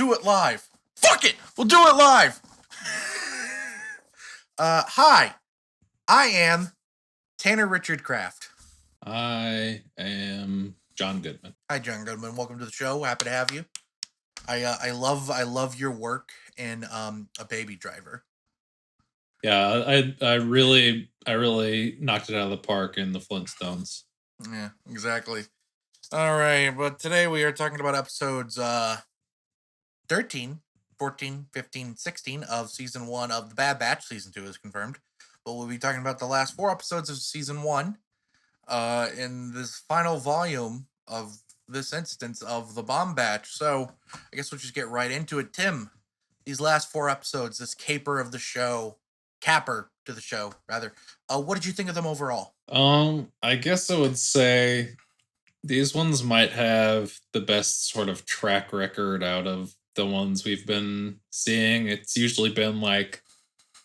do it live. Fuck it, we'll do it live. Hi, I am Tanner Richard Kraft. I am John Goodman. Hi, John Goodman. Welcome to the show. Happy to have you. I love your work in A Baby Driver. Yeah, I really knocked it out of the park in the Flintstones. Yeah, exactly. All right, but today we are talking about episodes 13, 14, 15, 16 of season 1 of The Bad Batch. Season 2 is confirmed. But we'll be talking about the last 4 episodes of season 1 in this final volume of this instance of the Bomb Batch. So I guess we'll just get right into it. Tim, these last 4 episodes, this capper to the show, rather. What did you think of them overall? I guess I would say these ones might have the best sort of track record out of the ones we've been seeing. It's usually been like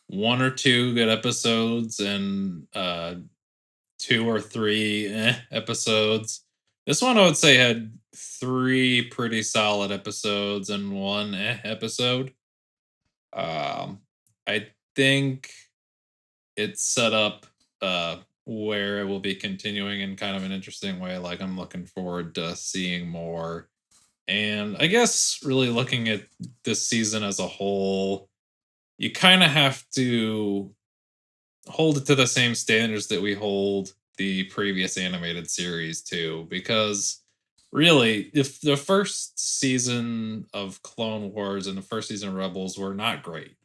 1 or 2 good episodes and 2 or 3 episodes. This one I would say had 3 pretty solid episodes and 1 episode. I think it's set up where it will be continuing in kind of an interesting way. Like, I'm looking forward to seeing more. And I guess really looking at this season as a whole, you kind of have to hold it to the same standards that we hold the previous animated series to, because really, if the first season of Clone Wars and the first season of Rebels were not great,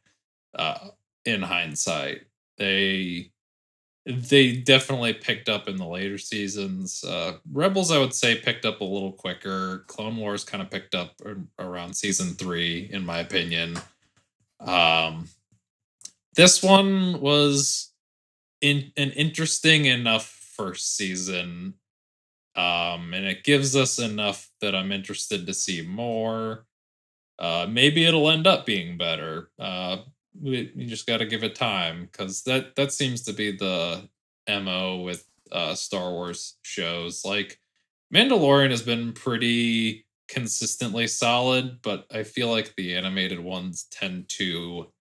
in hindsight, they definitely picked up in the later seasons. Rebels, I would say, picked up a little quicker. Clone Wars kind of picked up around season 3, in my opinion. This one was an interesting enough first season, and it gives us enough that I'm interested to see more. Maybe it'll end up being better. You just got to give it time, because that seems to be the MO with Star Wars shows. Like, Mandalorian has been pretty consistently solid, but I feel like the animated ones tend to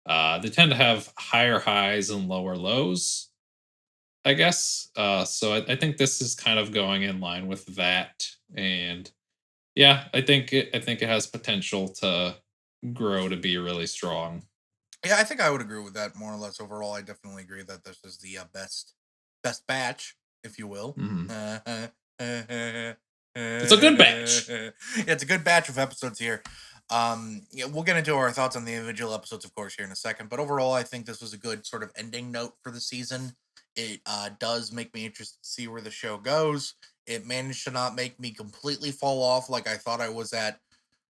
have higher highs and lower lows, I guess. So I think this is kind of going in line with that, and yeah, I think it has potential to grow to be really strong. Yeah, I think I would agree with that more or less. Overall, I definitely agree that this is the best batch, if you will. It's a good batch. Yeah, it's a good batch of episodes here. Yeah, we'll get into our thoughts on the individual episodes, of course, here in a second. But overall, I think this was a good sort of ending note for the season. It does make me interested to see where the show goes. It managed to not make me completely fall off like I thought I was at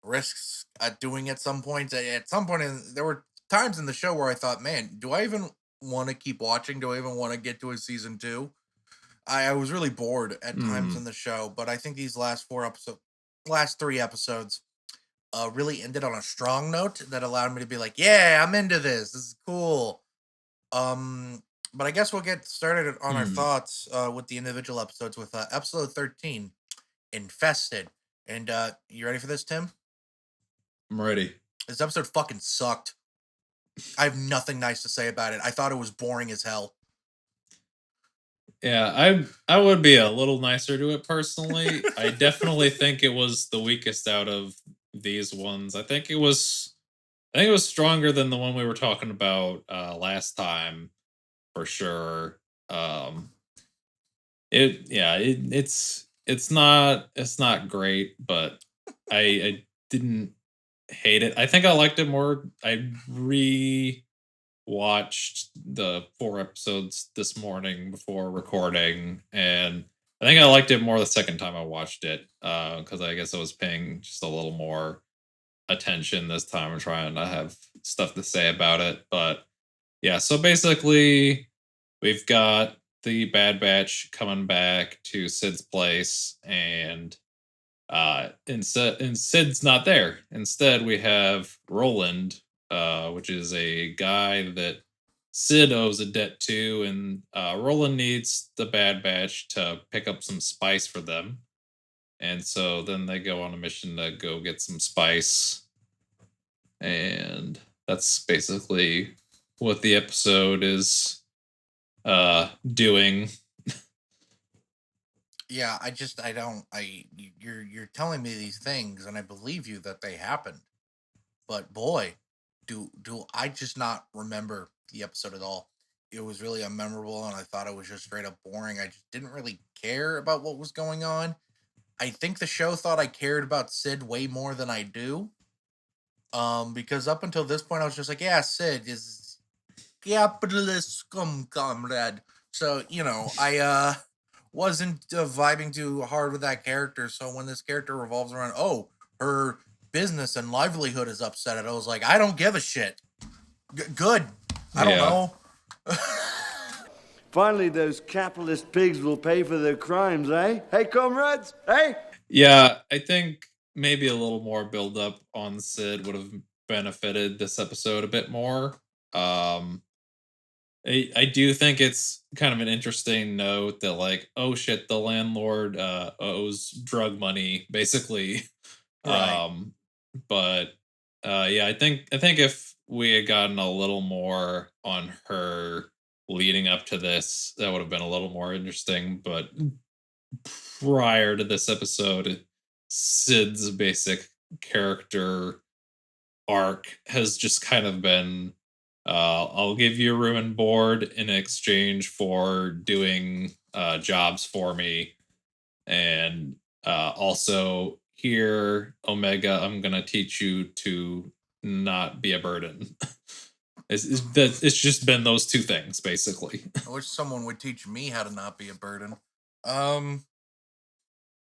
risks at doing at some point. At some point, there were times in the show where I thought, man, do I even want to keep watching? Do I even want to get to a season 2? I was really bored at times in the show, but I think these last 3 episodes really ended on a strong note that allowed me to be like, yeah, I'm into this. This is cool. But I guess we'll get started on our thoughts with the individual episodes with episode 13, Infested. And you ready for this, Tim? I'm ready. This episode fucking sucked. I have nothing nice to say about it. I thought it was boring as hell. Yeah, I would be a little nicer to it personally. I definitely think it was the weakest out of these ones. I think it was stronger than the one we were talking about last time, for sure. It's not great, but I didn't hate it. I think I liked it more. I watched the 4 episodes this morning before recording, and I think I liked it more the second time I watched it, because I guess I was paying just a little more attention this time and trying to have stuff to say about it. But yeah, so basically we've got the Bad Batch coming back to Sid's place, and Sid's not there. Instead, we have Roland, which is a guy that Sid owes a debt to, and Roland needs the Bad Batch to pick up some spice for them. And so then they go on a mission to go get some spice. and that's basically what the episode is doing. Yeah, I don't you're telling me these things and I believe you that they happened. But boy, do I just not remember the episode at all. It was really unmemorable and I thought it was just straight up boring. I just didn't really care about what was going on. I think the show thought I cared about Sid way more than I do. Because up until this point I was just like, yeah, Sid is capitalist scum comrade. So, I wasn't vibing too hard with that character. So when this character revolves around, oh, her business and livelihood is upset, I was like, I don't give a shit. Good. I don't Yeah. know. Finally, those capitalist pigs will pay for their crimes, eh? Hey, comrades, hey? Yeah, I think maybe a little more build up on Sid would have benefited this episode a bit more. Um I do think it's kind of an interesting note that like, oh shit, the landlord owes drug money, basically. Right. Um but yeah, I think if we had gotten a little more on her leading up to this, that would have been a little more interesting. But prior to this episode, Sid's basic character arc has just kind of been I'll give you a room and board in exchange for doing jobs for me. And also, here, Omega, I'm going to teach you to not be a burden. It's just been those two things, basically. I wish someone would teach me how to not be a burden. Um,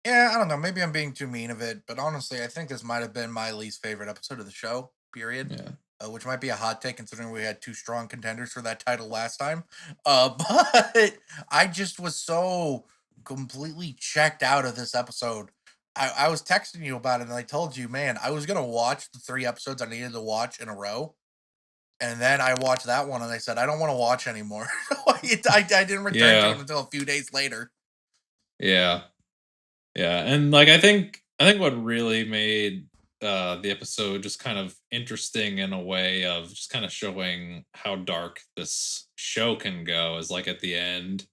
yeah, I don't know. Maybe I'm being too mean of it, but honestly, I think this might have been my least favorite episode of the show, period. Yeah. Which might be a hot take considering we had two strong contenders for that title last time. But I just was so completely checked out of this episode. I was texting you about it and I told you, man, I was going to watch the 3 episodes I needed to watch in a row. And then I watched that one and I said, I don't want to watch anymore. I didn't return to it Yeah. until a few days later. Yeah. Yeah, and like I think what really made the episode just kind of interesting in a way of just kind of showing how dark this show can go is like at the end,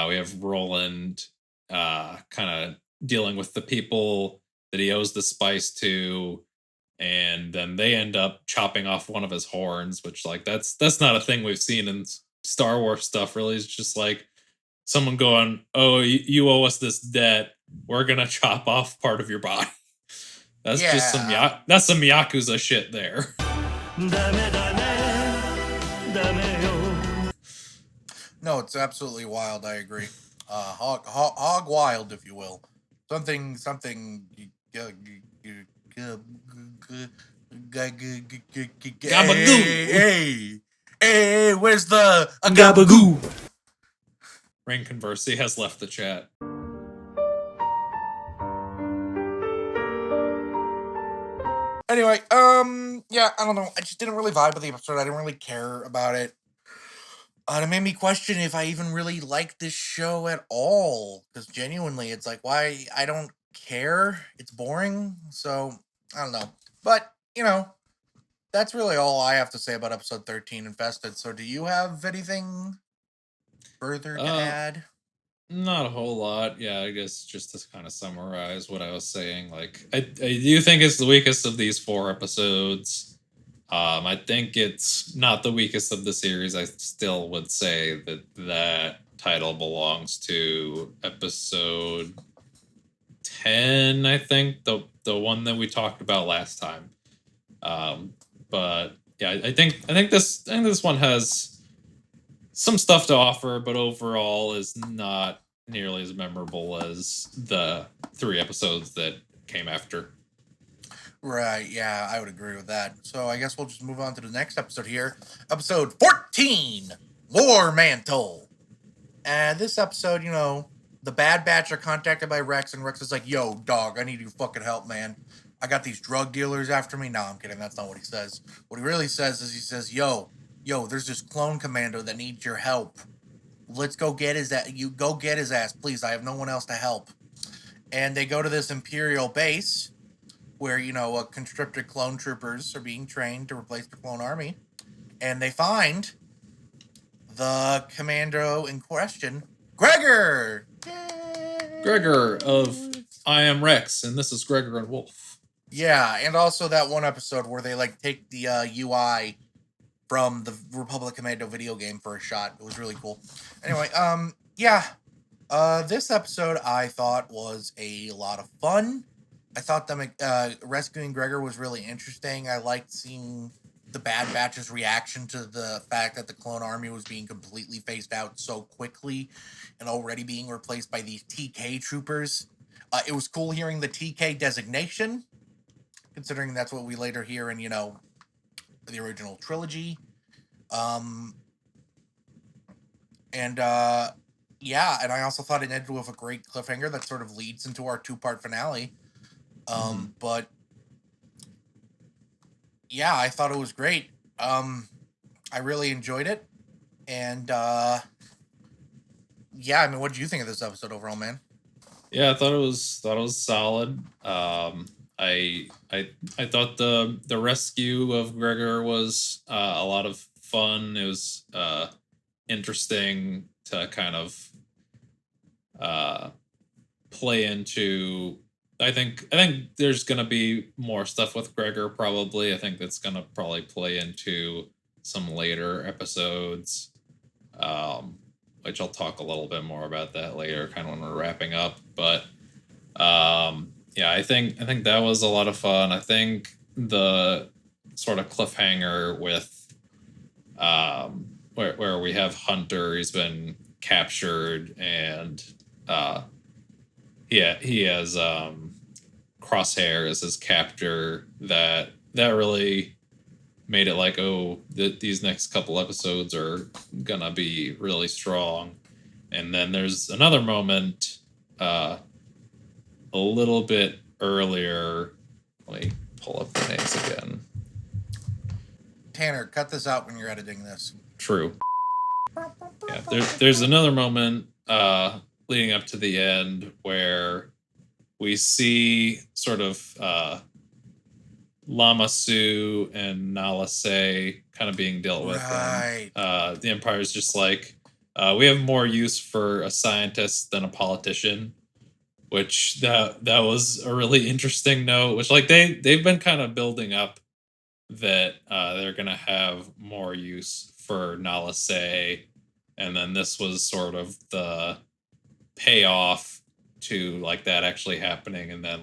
we have Roland kind of dealing with the people that he owes the spice to, and then they end up chopping off one of his horns, which like that's not a thing we've seen in Star Wars stuff. Really, it's just like someone going, "Oh, you owe us this debt. We're gonna chop off part of your body." That's just Yeah. that's some yakuza shit there. No, it's absolutely wild. I agree. Hog wild, if you will. Something. Gabagoo. Hey, where's the a Gabagoo. Rain Conversey has left the chat. Anyway, yeah, I don't know. I just didn't really vibe with the episode. I didn't really care about it. It made me question if I even really like this show at all. Because genuinely, it's like, why? I don't care. It's boring. So, I don't know. But, that's really all I have to say about episode 13 Infested. So, do you have anything further to add? Not a whole lot. Yeah, I guess just to kind of summarize what I was saying, like I do think it's the weakest of these 4 episodes. I think it's not the weakest of the series. I still would say that title belongs to episode 10. I think the one that we talked about last time. But yeah, I think this one has some stuff to offer, but overall is not nearly as memorable as the 3 episodes that came after. Right, yeah, I would agree with that. So I guess we'll just move on to the next episode here. Episode 14, More Mantle. And this episode, the Bad Batch are contacted by Rex, and Rex is like, yo, dog, I need your fucking help, man. I got these drug dealers after me. No, I'm kidding. That's not what he says. What he really says is he says, yo, there's this clone commando that needs your help. Let's go get his ass. You go get his ass, please. I have no one else to help. And they go to this Imperial base, where, conscripted clone troopers are being trained to replace the clone army. And they find the commando in question, Gregor! Gregor of I Am Rex, and this is Gregor and Wolf. Yeah, and also that one episode where they take the UI from the Republic Commando video game for a shot. It was really cool. Anyway, this episode I thought was a lot of fun. I thought them rescuing Gregor was really interesting. I liked seeing the Bad Batch's reaction to the fact that the clone army was being completely phased out so quickly and already being replaced by these TK troopers. It was cool hearing the TK designation, considering that's what we later hear in, the original trilogy. And I also thought it ended with a great cliffhanger that sort of leads into our 2-part finale. But yeah, I thought it was great. I really enjoyed it. And what did you think of this episode overall, man? Yeah, I thought it was solid. I thought the rescue of Gregor was a lot of fun. It was interesting to kind of play into. I think there's gonna be more stuff with Gregor probably. I think that's gonna probably play into some later episodes, which I'll talk a little bit more about that later, kind of when we're wrapping up. But I think that was a lot of fun. I think the sort of cliffhanger with where we have Hunter, he's been captured, and he has Crosshair as his captor. That really made it these next couple episodes are gonna be really strong. And then there's another moment a little bit earlier. Let me pull up the names again. Tanner, cut this out when you're editing this. True. Yeah, there's another moment leading up to the end where we see sort of Lama Su and Nala Se kind of being dealt with. Right. And, the Empire's just we have more use for a scientist than a politician, which that was a really interesting note, which they've been kind of building up that they're going to have more use for Nala Se, and then this was sort of the payoff to that actually happening. And then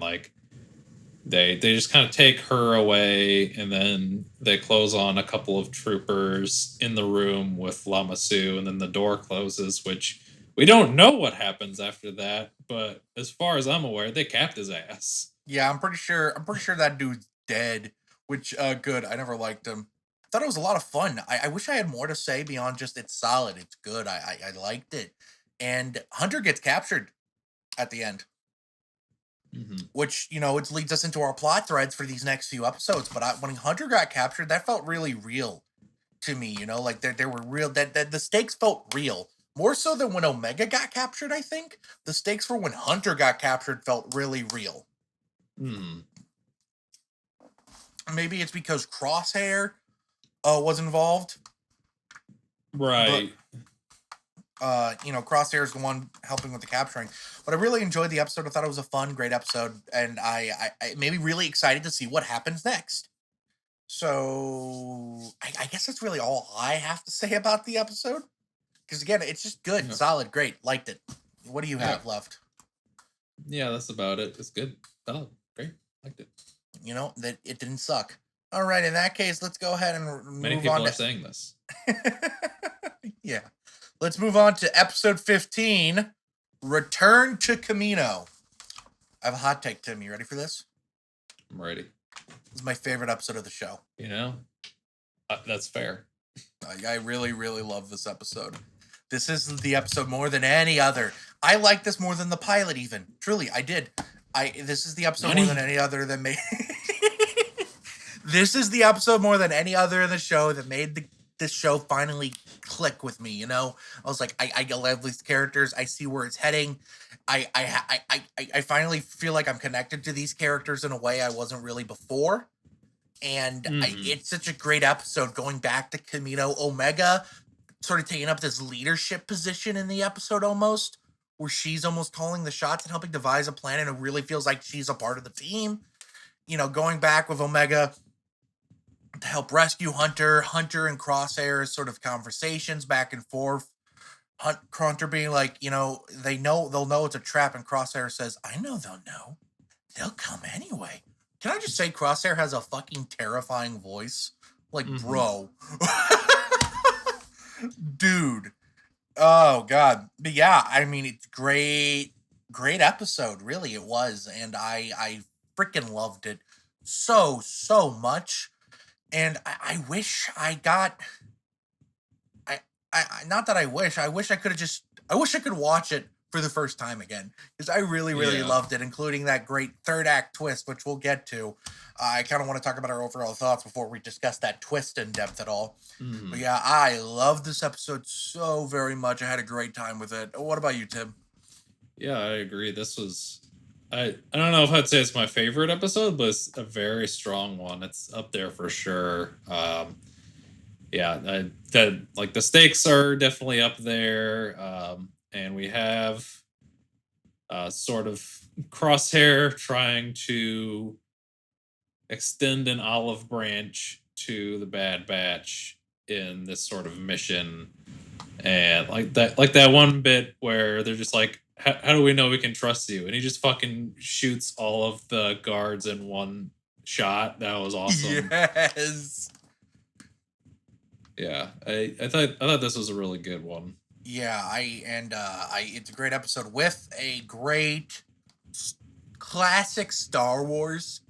they just kind of take her away, and then they close on a couple of troopers in the room with Lama Su, and then the door closes, which we don't know what happens after that, but as far as I'm aware, they capped his ass. Yeah, I'm pretty sure that dude's dead, which good. I never liked him. I thought it was a lot of fun. I wish I had more to say beyond just it's solid, it's good. I liked it. And Hunter gets captured at the end. Which, it leads us into our plot threads for these next few episodes. But when Hunter got captured, that felt really real to me. There were real, that the stakes felt real. More so than when Omega got captured, I think. The stakes for when Hunter got captured felt really real. Maybe it's because Crosshair was involved. Right. But, Crosshair is the one helping with the capturing. But I really enjoyed the episode. I thought it was a fun, great episode. And I made me really excited to see what happens next. So I guess that's really all I have to say about the episode. Because, again, it's just good, solid, great. Liked it. What do you have left? Yeah, that's about it. It's good. Solid. Great. Liked it. That it didn't suck. All right, in that case, let's go ahead and move on. Many people are saying this. Yeah. Let's move on to episode 15, Return to Camino. I have a hot take, Tim. You ready for this? I'm ready. This is my favorite episode of the show. That's fair. I really, really love this episode. This is the episode more than any other. I like this more than the pilot even. Truly, I did. This is the episode more than any other that made... This is the episode more than any other in the show that made this show finally click with me, you know? I was like, I love these characters. I see where it's heading. I finally feel like I'm connected to these characters in a way I wasn't really before. And it's such a great episode going back to Camino Omega, sort of taking up this leadership position in the episode almost, where she's almost calling the shots and helping devise a plan, and it really feels like she's a part of the team. You know, going back with Omega to help rescue Hunter and Crosshair's sort of conversations back and forth. Hunter being like, you know, they'll know it's a trap, and Crosshair says, I know they'll know. They'll come anyway. Can I just say Crosshair has a fucking terrifying voice? Like, bro. Dude. Oh, God. But yeah, I mean, it's great episode. Really, it was. And I freaking loved it so much. And I wish I got... not that I wish I could have just... I wish I could watch it for the first time again, because I really loved it, including that great third act twist, which we'll get to. I kind of want to talk about our overall thoughts before we discuss that twist in depth at all. But yeah, I love this episode so very much. I had a great time with it. What about you, Tim? Yeah, I agree. This was... I don't know if I'd say it's my favorite episode, but it's a very strong one. It's up there for sure. Yeah, like the stakes are definitely up there. And we have sort of Crosshair trying to extend an olive branch to the Bad Batch in this sort of mission. And like that one bit where they're just like, how do we know we can trust you? And he just fucking shoots all of the guards in one shot. That was awesome. Yes. Yeah, I thought this was a really good one. Yeah, it's a great episode with a great classic Star Wars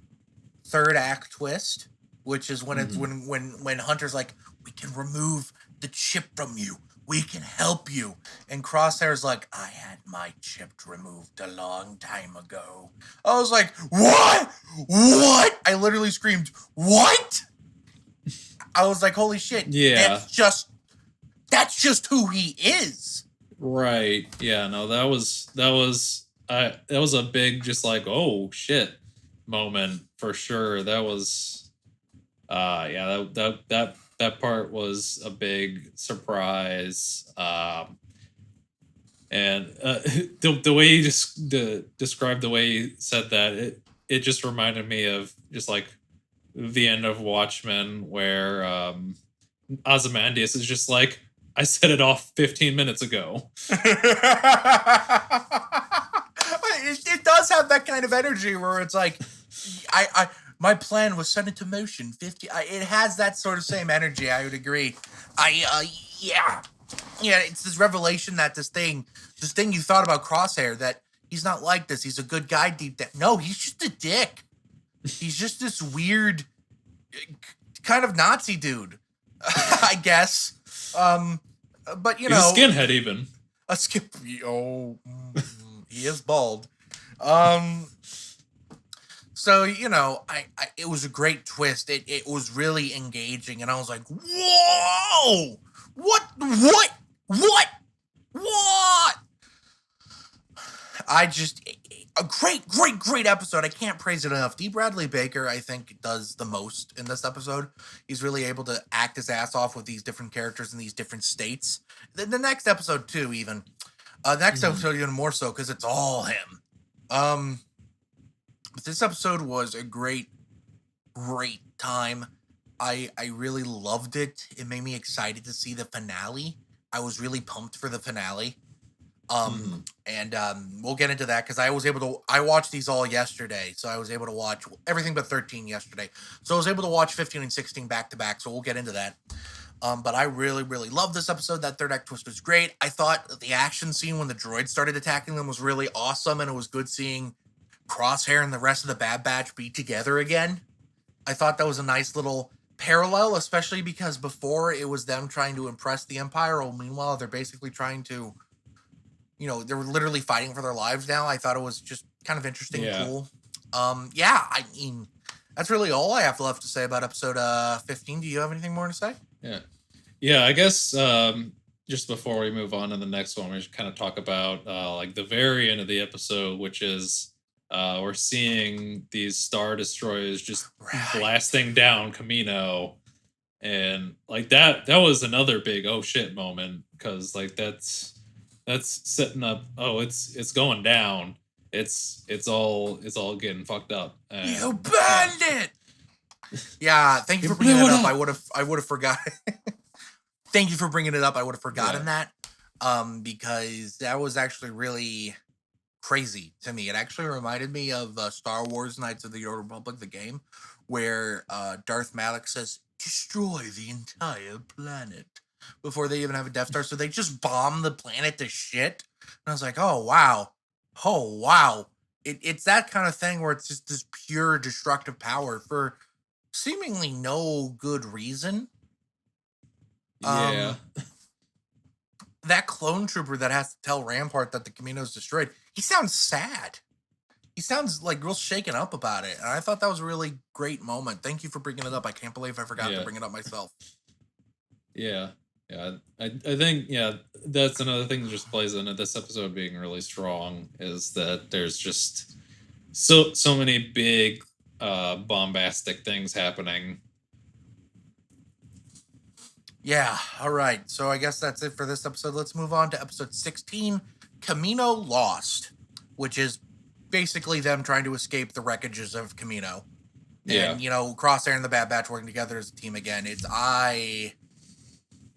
third act twist, which is when it's when Hunter's like, we can remove the chip from you. We can help you. And Crosshair's like, I had my chip removed a long time ago. I was like, what? What? I literally screamed, what? I was like, holy shit. Yeah. That's just who he is. Right. Yeah, no, that was a big, just like, oh shit moment for sure. That was yeah, that part was a big surprise. And the way you just described the way you said that, it just reminded me of just like the end of Watchmen, where Ozymandias is just like, I set it off 15 minutes ago. It does have that kind of energy where it's like, my plan was set into motion. It has that sort of same energy. I would agree. Yeah. It's this revelation that this thing you thought about Crosshair, that he's not like this. He's a good guy deep down. No, he's just a dick. He's just this weird kind of Nazi dude, I guess. But you know, he's a skinhead even. Oh, he is bald. So you know, it was a great twist. It was really engaging, and I was like, whoa, what? A great episode. I can't praise it enough. D. Bradley Baker, I think, does the most in this episode. He's really able to act his ass off with these different characters in these different states. The next episode too, even. Episode even more so, because it's all him. But this episode was a great time. I really loved it. It made me excited to see the finale. I was really pumped for the finale. And we'll get into that, because I watched these all yesterday, so I was able to watch everything but 13 yesterday. So I was able to watch 15 and 16 back to back, so we'll get into that. But I really loved this episode. That third act twist was great. I thought that the action scene when the droids started attacking them was really awesome, and it was good seeing Crosshair and the rest of the Bad Batch be together again. I thought that was a nice little parallel, especially because before it was them trying to impress the Empire, while meanwhile they're basically trying to, you know, they're literally fighting for their lives now. I thought it was just kind of interesting and cool. I mean, that's really all I have left to say about episode 15. Do you have anything more to say? Yeah, I guess just before we move on to the next one, we should kind of talk about like the very end of the episode, which is we're seeing these star destroyers just Right. blasting down Camino, and like that was another big oh shit moment because like that's setting up. Oh, it's going down. It's all getting fucked up. You And yeah, burned it. Yeah, thank you you for bringing blew it it up. up. I would have forgot. Thank you for bringing it up. I would have forgotten Yeah, that. Because that was actually really crazy to me. It actually reminded me of Star Wars Knights of the Old Republic, the game, where Darth Malak says, "Destroy the entire planet," before they even have a Death Star. So they just bomb the planet to shit. And I was like, oh wow, oh wow. It's that kind of thing where it's just this pure destructive power for seemingly no good reason. yeah. Um, that clone trooper that has to tell Rampart that the Camino's destroyed, he sounds sad. He sounds like real shaken up about it. And I thought that was a really great moment. Thank you for bringing it up. I can't believe I forgot to Yeah. bring it up myself. Yeah, yeah. I think that's another thing that just plays into this episode being really strong is that there's just so many big bombastic things happening. Yeah, all right. So I guess that's it for this episode. Let's move on to episode 16, Camino Lost, which is basically them trying to escape the wreckages of Camino. Yeah. And, Crosshair and the Bad Batch working together as a team again. I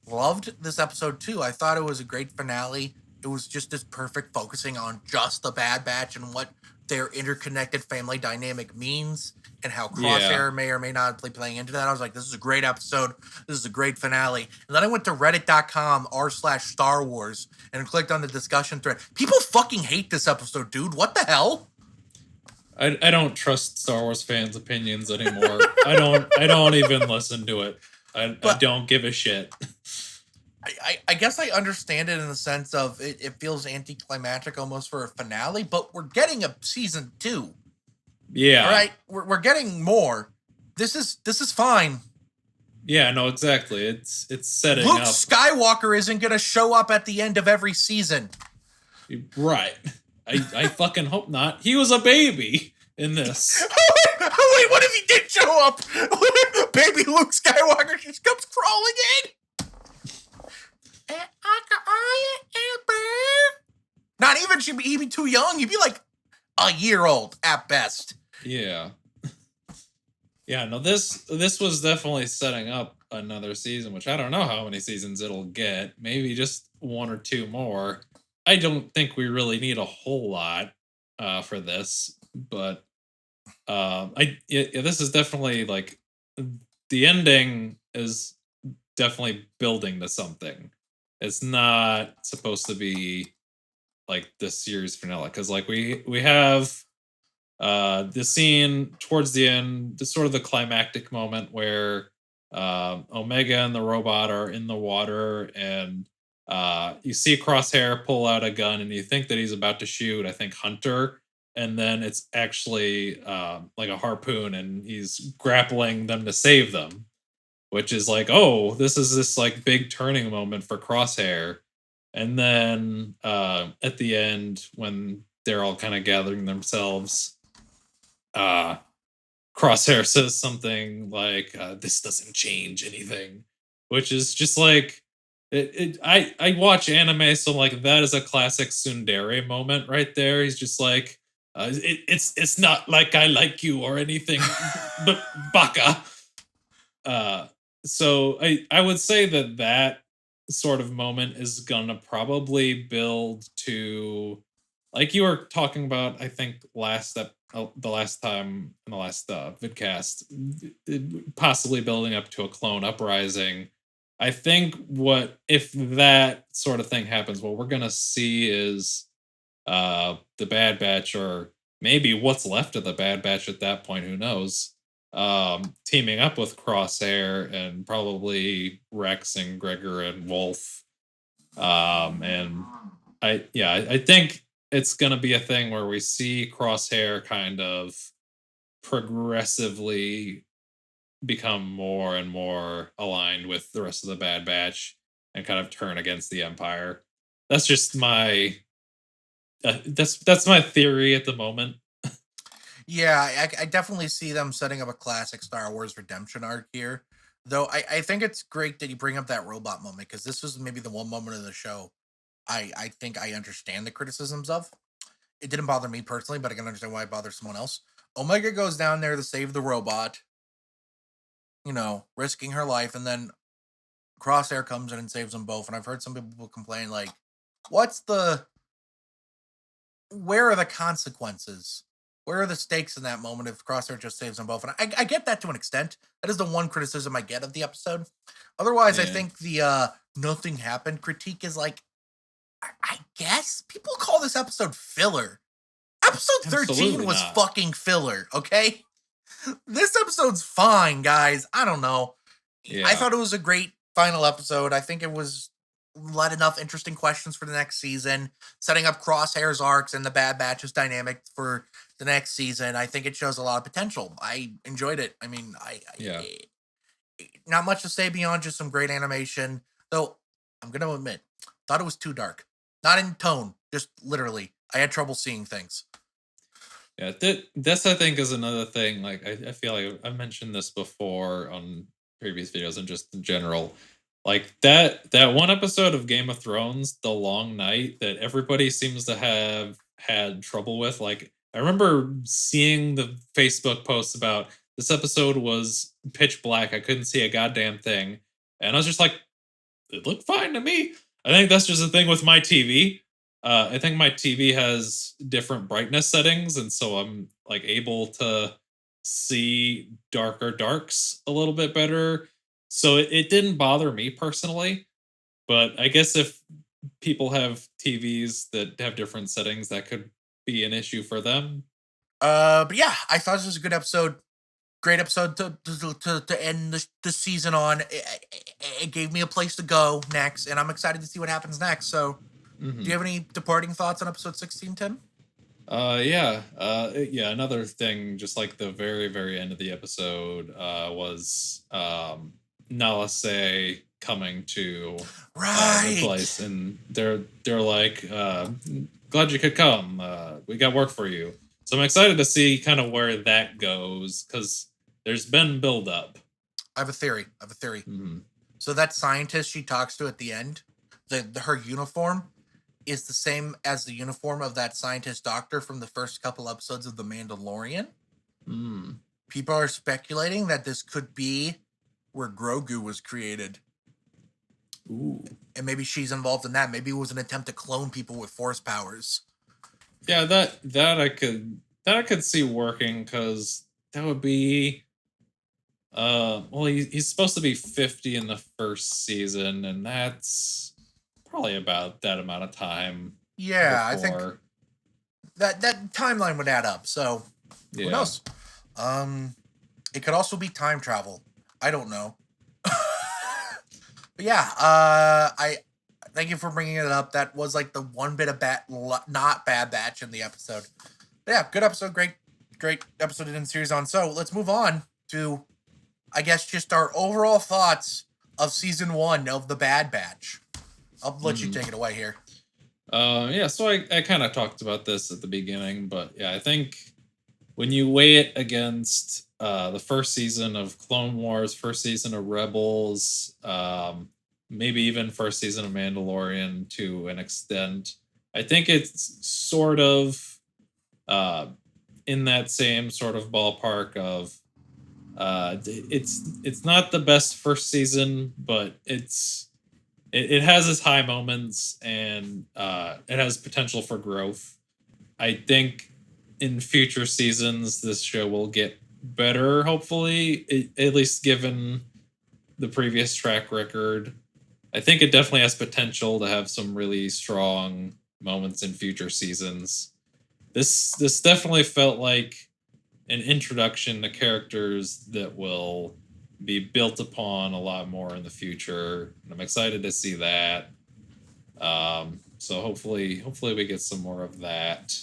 loved this episode too. I thought it was a great finale. It was just as perfect, focusing on just the Bad Batch and what their interconnected family dynamic means and how Crosshair may or may not be playing into that. I was like, this is a great episode. This is a great finale. And then I went to reddit.com/Star Wars and clicked on the discussion thread. People fucking hate this episode, dude. What the hell? I don't trust Star Wars fans' opinions anymore. I don't even listen to it. I don't give a shit. I guess I understand it in the sense of it feels anticlimactic almost for a finale, but we're getting a season 2. Yeah. All right, we're getting more. This is fine. Yeah, no, exactly. It's setting Luke up. Skywalker isn't gonna show up at the end of every season. Right. I fucking hope not. He was a baby in this. Wait, what if he did show up? Baby Luke Skywalker just comes crawling in. Not even he'd be too young. He'd be like a year old at best. Yeah. Yeah, no, this was definitely setting up another season, which I don't know how many seasons it'll get. Maybe just 1 or 2 more. I don't think we really need a whole lot for this, but this is definitely like the ending is definitely building to something. It's not supposed to be like the series finale because like we have the scene towards the end, the sort of the climactic moment where Omega and the robot are in the water and you see Crosshair pull out a gun and you think that he's about to shoot, I think Hunter, and then it's actually like a harpoon and he's grappling them to save them, which is like, oh, this is this like big turning moment for Crosshair. And then at the end, when they're all kind of gathering themselves, Crosshair says something like, "This doesn't change anything," which is just like I watch anime, so like that is a classic tsundere moment right there. He's just like, it's not like I like you or anything, but baka. So I would say that sort of moment is gonna probably build to like you were talking about. I think the last time in the last vidcast, possibly building up to a clone uprising. I think what if that sort of thing happens, what we're gonna see is the Bad Batch, or maybe what's left of the Bad Batch at that point, who knows, teaming up with Crosshair and probably Rex and Gregor and Wolf. And I think it's gonna be a thing where we see Crosshair kind of progressively become more and more aligned with the rest of the Bad Batch and kind of turn against the Empire. That's just my that's my theory at the moment. Yeah, I definitely see them setting up a classic Star Wars redemption arc here. Though I think it's great that you bring up that robot moment because this was maybe the one moment of the show I think I understand the criticisms of. It didn't bother me personally, but I can understand why it bothers someone else. Omega goes down there to save the robot, risking her life, and then Crosshair comes in and saves them both. And I've heard some people complain, like, what's the where are the consequences? Where are the stakes in that moment if Crosshair just saves them both? And I get that to an extent. That is the one criticism I get of the episode. Otherwise, I Yeah. think the nothing happened critique is like, I guess people call this episode filler. Episode 13 Absolutely was not. fucking filler, okay? This episode's fine, guys. I don't know. I Yeah. thought it was a great final episode. I think it was led enough interesting questions for the next season, setting up Crosshair's arcs and the Bad Batch's dynamic for the next season. I think it shows a lot of potential. I enjoyed it. I mean, Yeah. not much to say beyond just some great animation, though I'm going to admit, thought it was too dark. Not in tone, just literally. I had trouble seeing things. Yeah, this I think is another thing. Like I feel like I've mentioned this before on previous videos and just in general. Like that one episode of Game of Thrones, The Long Night, that everybody seems to have had trouble with. Like I remember seeing the Facebook posts about this episode was pitch black. I couldn't see a goddamn thing. And I was just like, it looked fine to me. I think that's just a thing with my TV. I think my TV has different brightness settings, and so I'm like able to see darker darks a little bit better. So it didn't bother me personally, but I guess if people have TVs that have different settings, that could be an issue for them. But yeah, I thought this was a good episode. Great episode to end the season on. It gave me a place to go next, and I'm excited to see what happens next. So, do you have any departing thoughts on episode 16, Tim? Yeah. Another thing, just like the very, very end of the episode, was Nalase coming to the Right. place, and they're like, glad you could come. We got work for you. So I'm excited to see kind of where that goes because there's been build up. I have a theory. Mhm. So that scientist she talks to at the end, her uniform is the same as the uniform of that scientist doctor from the first couple episodes of The Mandalorian. Mm. People are speculating that this could be where Grogu was created. Ooh. And maybe she's involved in that. Maybe it was an attempt to clone people with force powers. Yeah, that I could see working because that would be well he's supposed to be 50 in the first season, and that's probably about that amount of time. Yeah, I think before. that timeline would add up. So who Yeah. knows? It could also be time travel. I don't know. But yeah, I thank you for bringing it up. That was like the one bit of not Bad Batch in the episode. But yeah, good episode. Great episode in the series on. So let's move on to, I guess, just our overall thoughts of season 1 of the Bad Batch. I'll let you take it away here. Yeah, so I kind of talked about this at the beginning, but yeah, I think when you weigh it against the first season of Clone Wars, first season of Rebels, maybe even first season of Mandalorian to an extent, I think it's sort of in that same sort of ballpark of it's not the best first season, but it has its high moments, and it has potential for growth. I think in future seasons, this show will get better, hopefully, at least given the previous track record. I think it definitely has potential to have some really strong moments in future seasons. This definitely felt like an introduction to characters that will be built upon a lot more in the future. And I'm excited to see that. So hopefully we get some more of that.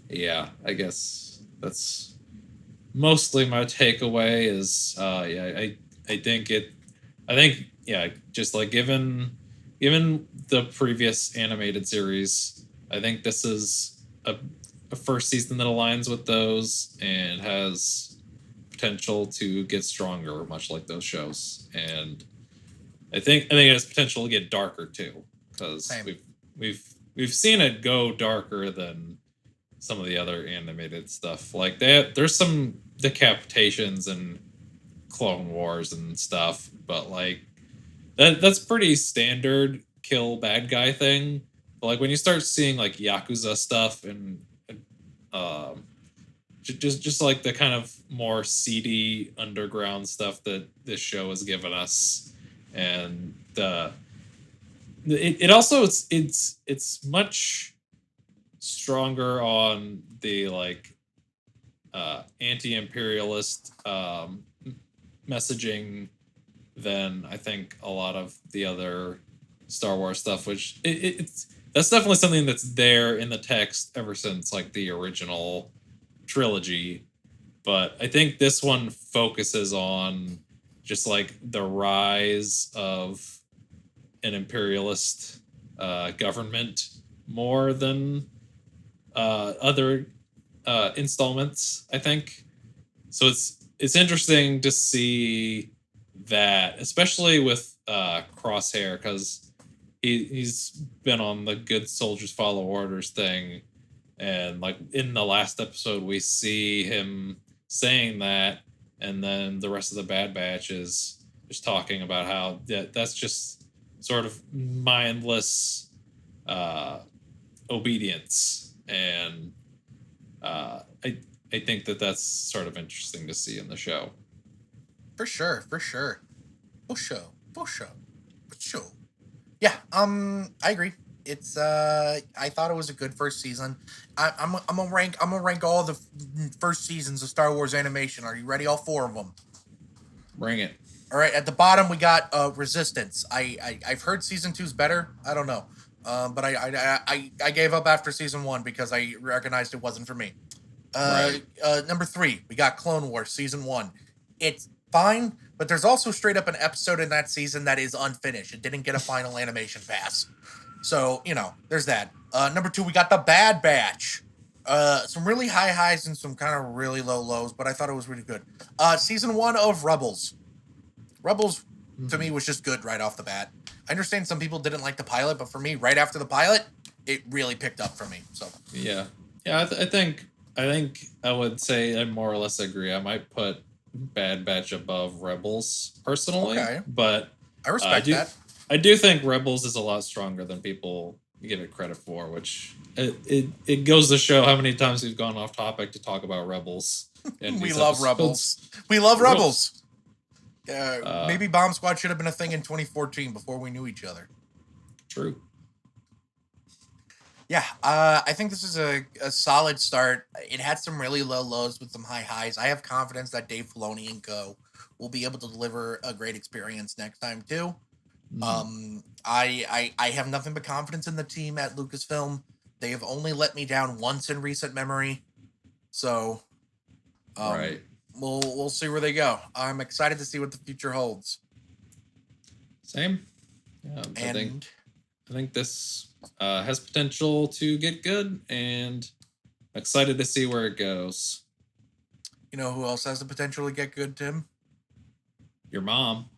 Yeah, I guess that's mostly my takeaway is, I think, yeah, just like given the previous animated series, I think this is a first season that aligns with those and has potential to get stronger, much like those shows. And I think it has potential to get darker too, because Same. we've seen it go darker than some of the other animated stuff. Like there's some decapitations and Clone Wars and stuff, but like that's pretty standard kill bad guy thing. But like when you start seeing like Yakuza stuff and um just like the kind of more seedy underground stuff that this show has given us, and it also it's much stronger on the like anti-imperialist messaging than I think a lot of the other Star Wars stuff, which it's that's definitely something that's there in the text ever since like the original trilogy. But I think this one focuses on just like the rise of an imperialist government more than other installments, I think. So it's interesting to see that, especially with Crosshair, because he's been on the good soldiers follow orders thing, and like in the last episode we see him saying that, and then the rest of the Bad Batch is just talking about how that's just sort of mindless obedience, and I think that's sort of interesting to see in the show. For sure. For sure. Yeah, I agree. It's I thought it was a good first season. I'm gonna rank all the first seasons of Star Wars animation. Are you ready? All 4 of them. Bring it. All right, at the bottom we got Resistance. I've heard season 2's better. I don't know, but I gave up after season 1 because I recognized it wasn't for me. Right. Number 3 we got Clone Wars season 1. It's fine, but there's also straight up an episode in that season that is unfinished. It didn't get a final animation pass. So, there's that. Number 2, we got the Bad Batch. Some really high highs and some kind of really low lows, but I thought it was really good. Season 1 of Rebels. Rebels, to me, was just good right off the bat. I understand some people didn't like the pilot, but for me, right after the pilot, it really picked up for me. So Yeah. I think I would say I more or less agree. I might put Bad Batch above Rebels personally, Okay. but I respect that. I do think Rebels is a lot stronger than people give it credit for, which it goes to show how many times we've gone off topic to talk about Rebels. We love Rebels. We love Rebels. Maybe Bomb Squad should have been a thing in 2014 before we knew each other. True. Yeah, I think this is a solid start. It had some really low lows with some high highs. I have confidence that Dave Filoni and co will be able to deliver a great experience next time too. I have nothing but confidence in the team at Lucasfilm. They have only let me down once in recent memory, so Right. We'll see where they go. I'm excited to see what the future holds. Same. Yeah, And I think this has potential to get good, and I'm excited to see where it goes. you know who else has the potential to get good, Tim? Your mom.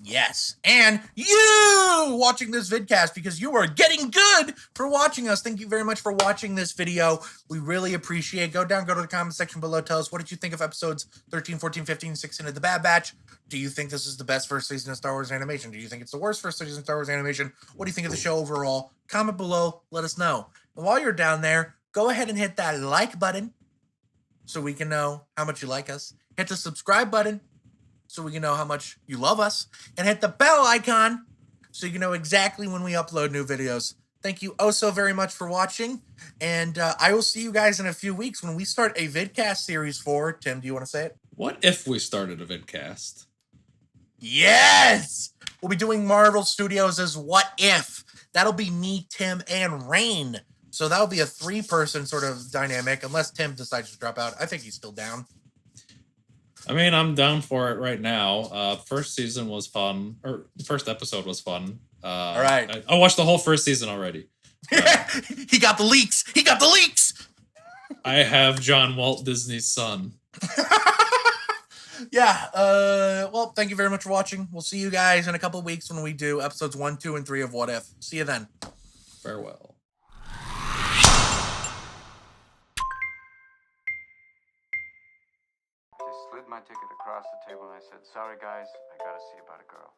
Yes, and you watching this vidcast, because you are getting good for watching us. Thank you very much for watching this video. We really appreciate it. Go to the comment section below. Tell us, what did you think of episodes 13, 14, 15, 16 of The Bad Batch? Do you think this is the best first season of Star Wars animation? Do you think it's the worst first season of Star Wars animation? What do you think of the show overall? Comment below. Let us know. And while you're down there, go ahead and hit that like button so we can know how much you like us. Hit the subscribe button so we can know how much you love us, and hit the bell icon so you can know exactly when we upload new videos. Thank you oh so very much for watching, and I will see you guys in a few weeks when we start a vidcast series for, Tim, do you want to say it? What if we started a vidcast? Yes! We'll be doing Marvel Studios' What If. That'll be me, Tim, and Rain. So that'll be a 3-person sort of dynamic, unless Tim decides to drop out. I think he's still down. I mean, I'm down for it right now. First season was fun, or the first episode was fun. All right. I watched the whole first season already. He got the leaks. He got the leaks. I have John Walt Disney's son. Yeah. Well, thank you very much for watching. We'll see you guys in a couple of weeks when we do episodes 1, 2, and 3 of What If. See you then. Farewell. I slid my ticket across the table and I said, "Sorry guys, I gotta see about a girl."